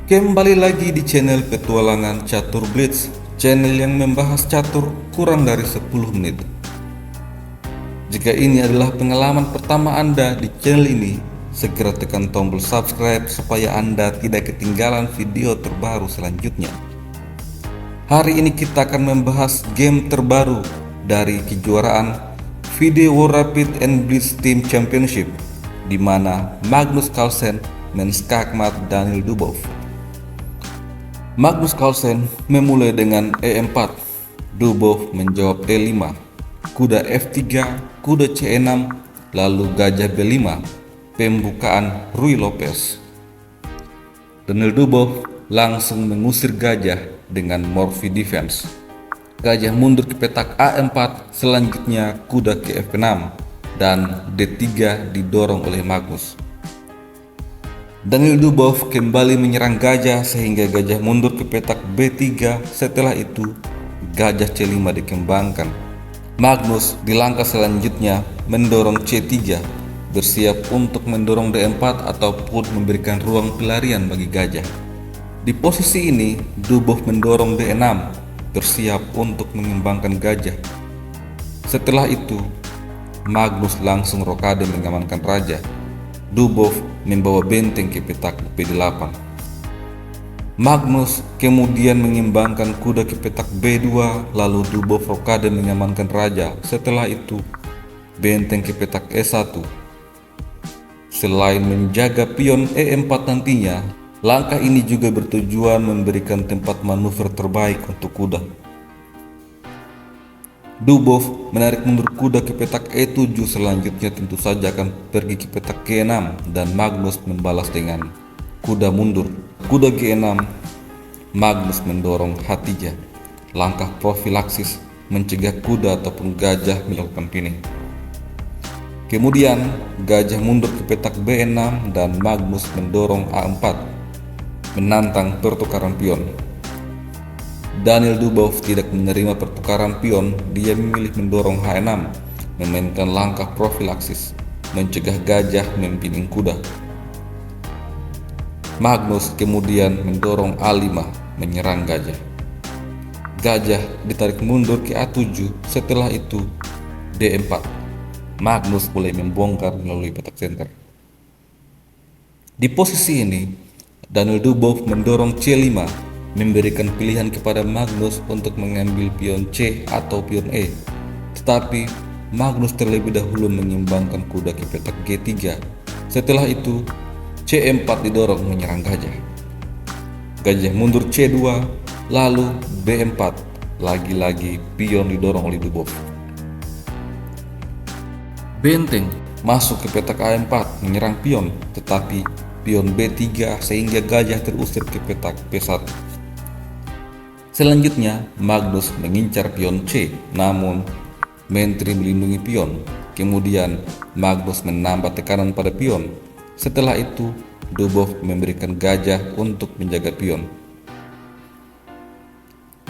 Kembali lagi di channel Petualangan Catur Blitz, channel yang membahas catur kurang dari 10 menit. Jika ini adalah pengalaman pertama Anda di channel ini, segera tekan tombol subscribe supaya Anda tidak ketinggalan video terbaru selanjutnya. Hari ini kita akan membahas game terbaru dari kejuaraan FIDE World Rapid and Blitz Team Championship, di mana Magnus Carlsen menskakmat Daniel Dubov. Magnus Carlsen memulai dengan E4, Dubov menjawab E5, kuda F3, kuda C6, lalu gajah B5, pembukaan Ruy Lopez. Daniel Dubov langsung mengusir gajah dengan Morphy Defense. Gajah mundur ke petak A4, selanjutnya kuda ke F6, dan D3 didorong oleh Magnus. Daniel Dubov kembali menyerang gajah sehingga gajah mundur ke petak B3. Setelah itu gajah C5 dikembangkan. Magnus di langkah selanjutnya mendorong C3, bersiap untuk mendorong D4 ataupun memberikan ruang pelarian bagi gajah. Di posisi ini Dubov mendorong D6, bersiap untuk mengembangkan gajah. Setelah itu Magnus langsung rokade mengamankan raja. Dubov membawa benteng ke petak B8. Magnus kemudian mengembangkan kuda ke petak B2, lalu Dubov rokade mengamankan raja. Setelah itu benteng ke petak E1. Selain menjaga pion E4 nantinya, langkah ini juga bertujuan memberikan tempat manuver terbaik untuk kuda. Dubov menarik mundur kuda ke petak E7, selanjutnya tentu saja akan pergi ke petak G6 dan Magnus membalas dengan kuda mundur. Kuda G6, Magnus mendorong H3. Langkah profilaksis mencegah kuda ataupun gajah melakukan pinning. Kemudian gajah mundur ke petak B6 dan Magnus mendorong A4, menantang pertukaran pion. Daniel Dubov tidak menerima pertukaran pion, dia memilih mendorong H6, memainkan langkah profilaksis, mencegah gajah mempining kuda. Magnus kemudian mendorong A5, menyerang gajah. Gajah ditarik mundur ke A7, setelah itu D4. Magnus mulai membongkar melalui petak center. Di posisi ini, Daniel Dubov mendorong C5, memberikan pilihan kepada Magnus untuk mengambil pion C atau pion E. Tetapi Magnus terlebih dahulu mengembangkan kuda ke petak G3. Setelah itu C4 didorong menyerang gajah. Gajah mundur C2, lalu B4. Lagi-lagi pion didorong oleh Dubov. Benteng masuk ke petak A4 menyerang pion, tetapi pion B3 sehingga gajah terusir ke petak P1. Selanjutnya Magnus mengincar pion C, namun mentri melindungi pion. Kemudian Magnus menambah tekanan pada pion. Setelah itu Dubov memberikan gajah untuk menjaga pion.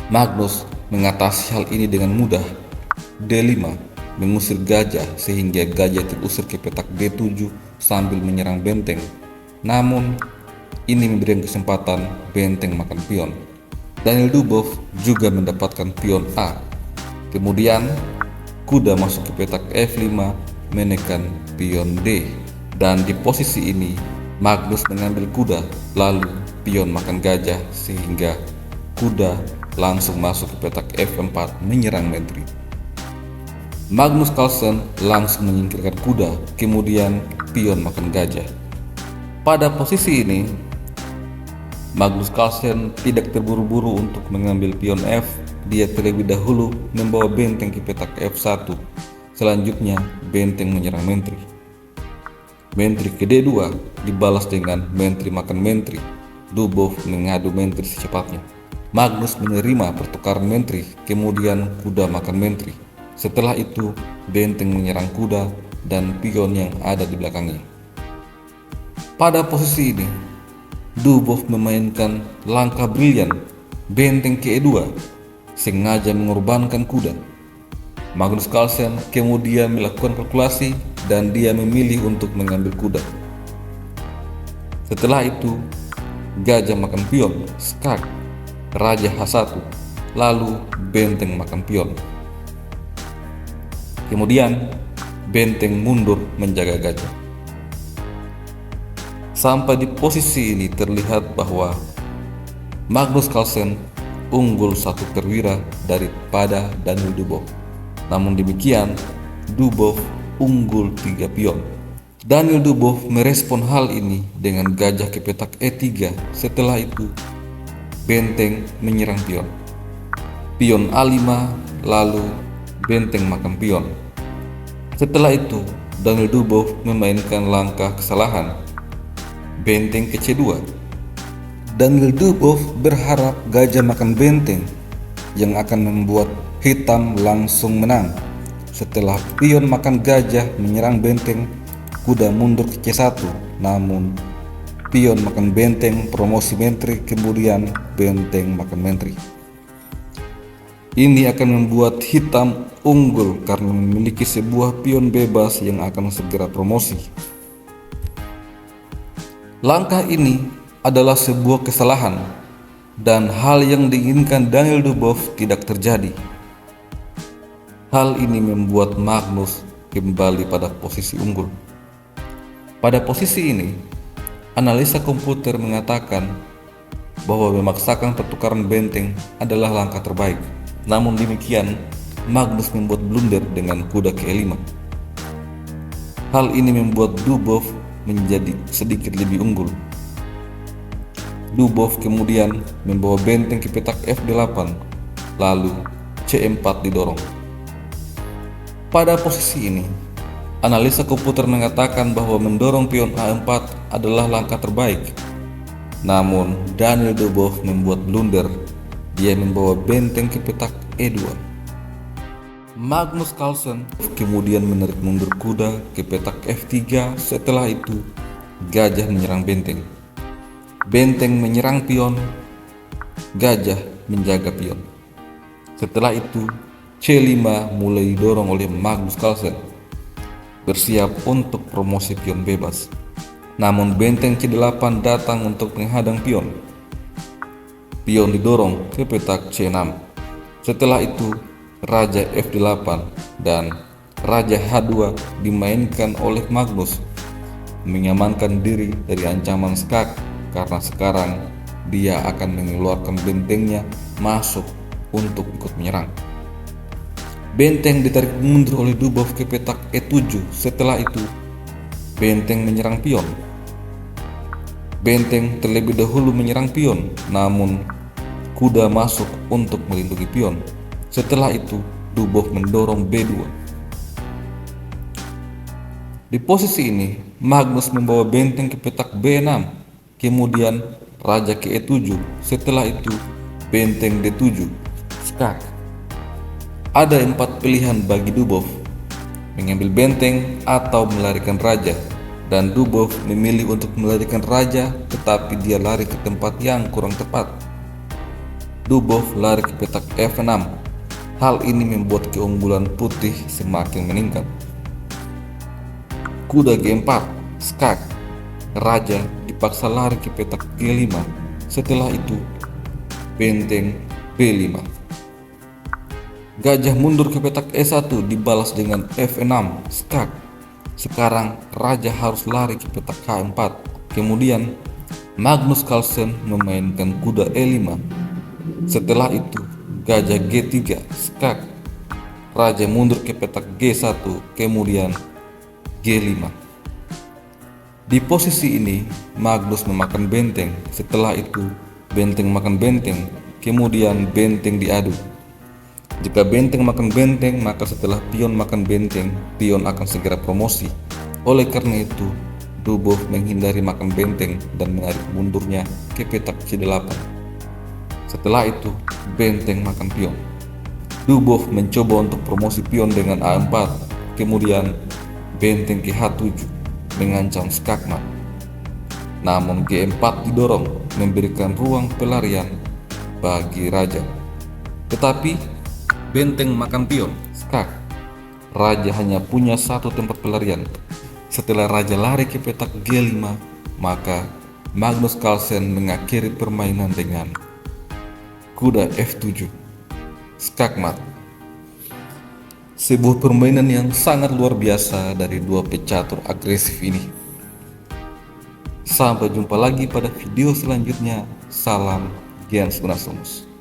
Magnus mengatasi hal ini dengan mudah. D5 mengusir gajah sehingga gajah terusir ke petak D7 sambil menyerang benteng. Namun ini memberikan kesempatan benteng makan pion. Daniel Dubov juga mendapatkan pion A. Kemudian kuda masuk ke petak F5 menekan pion D. Dan di posisi ini Magnus mengambil kuda, lalu pion makan gajah sehingga kuda langsung masuk ke petak F4 menyerang mentri. Magnus Carlsen langsung menyingkirkan kuda, kemudian pion makan gajah. Pada posisi ini Magnus Carlsen tidak terburu-buru untuk mengambil pion F. Dia terlebih dahulu membawa benteng ke petak F1. Selanjutnya benteng menyerang mentri. Mentri ke D2 dibalas dengan mentri makan mentri. Dubov mengadu mentri secepatnya. Magnus menerima pertukaran mentri, kemudian kuda makan mentri. Setelah itu benteng menyerang kuda dan pion yang ada di belakangnya. Pada posisi ini Dubov memainkan langkah brilian, benteng ke E2, sengaja mengorbankan kuda. Magnus Carlsen kemudian melakukan kalkulasi dan dia memilih untuk mengambil kuda. Setelah itu gajah makan pion, skak, raja H1, lalu benteng makan pion. Kemudian benteng mundur menjaga gajah. Sampai di posisi ini terlihat bahwa Magnus Carlsen unggul 1 perwira daripada Daniel Dubov. Namun demikian, Dubov unggul 3 pion. Daniel Dubov merespon hal ini dengan gajah ke petak E3. Setelah itu, benteng menyerang pion. Pion A5, lalu benteng makan pion. Setelah itu, Daniel Dubov memainkan langkah kesalahan, benteng ke C2. Daniel Dubov berharap gajah makan benteng yang akan membuat hitam langsung menang. Setelah pion makan gajah menyerang benteng, kuda mundur ke C1. Namun pion makan benteng promosi menteri, kemudian benteng makan menteri. Ini akan membuat hitam unggul karena memiliki sebuah pion bebas yang akan segera promosi. Langkah ini adalah sebuah kesalahan dan hal yang diinginkan Daniel Dubov tidak terjadi. Hal ini membuat Magnus kembali pada posisi unggul. Pada posisi ini, analisa komputer mengatakan bahwa memaksakan pertukaran benteng adalah langkah terbaik. Namun demikian, Magnus membuat blunder dengan kuda ke E5. Hal ini membuat Dubov menjadi sedikit lebih unggul. Dubov kemudian membawa benteng ke petak F8, lalu C4 didorong. Pada posisi ini, analisa komputer mengatakan bahwa mendorong pion A4 adalah langkah terbaik. Namun Daniel Dubov membuat blunder. Dia membawa benteng ke petak E2. Magnus Carlsen kemudian menarik mundur kuda ke petak F3. Setelah itu, gajah menyerang benteng. Benteng menyerang pion, gajah menjaga pion. Setelah itu, C5 mulai didorong oleh Magnus Carlsen, bersiap untuk promosi pion bebas. Namun benteng C8 datang untuk menghadang pion. Pion didorong ke petak C6. Setelah itu, raja F8 dan raja H2 dimainkan oleh Magnus, mengamankan diri dari ancaman skak karena sekarang dia akan mengeluarkan bentengnya masuk untuk ikut menyerang. Benteng ditarik mundur oleh Dubov ke petak E7. Setelah itu, benteng menyerang pion. Benteng terlebih dahulu menyerang pion, namun kuda masuk untuk melindungi pion. Setelah itu, Dubov mendorong B2. Di posisi ini, Magnus membawa benteng ke petak B6, kemudian raja ke E7. Setelah itu, benteng D7, skak. Ada 4 pilihan bagi Dubov, mengambil benteng atau melarikan raja. Dan Dubov memilih untuk melarikan raja, tetapi dia lari ke tempat yang kurang tepat. Dubov lari ke petak F6. Hal ini membuat keunggulan putih semakin meningkat. Kuda G4, skak. Raja dipaksa lari ke petak G5. Setelah itu, benteng B5. Gajah mundur ke petak E1 dibalas dengan F6, skak. Sekarang raja harus lari ke petak H4. Kemudian Magnus Carlsen memainkan kuda E5. Setelah itu, gajah G3, skak. Raja mundur ke petak G1, kemudian G5. Di posisi ini, Magnus memakan benteng. Setelah itu, benteng makan benteng, kemudian benteng diadu. Jika benteng makan benteng, maka setelah pion makan benteng, pion akan segera promosi. Oleh karena itu, Dubov menghindari makan benteng dan menarik mundurnya ke petak C8. Setelah itu, benteng makan pion. Dubov mencoba untuk promosi pion dengan A4, kemudian benteng ke H7 mengancam skakmat. Namun G4 didorong, memberikan ruang pelarian bagi raja. Tetapi benteng makan pion, skak. Raja hanya punya satu tempat pelarian. Setelah raja lari ke petak G5, maka Magnus Carlsen mengakhiri permainan dengan kuda F7, skakmat. Sebuah permainan yang sangat luar biasa dari dua pecatur agresif ini. Sampai jumpa lagi pada video selanjutnya. Salam Gens Unasungus.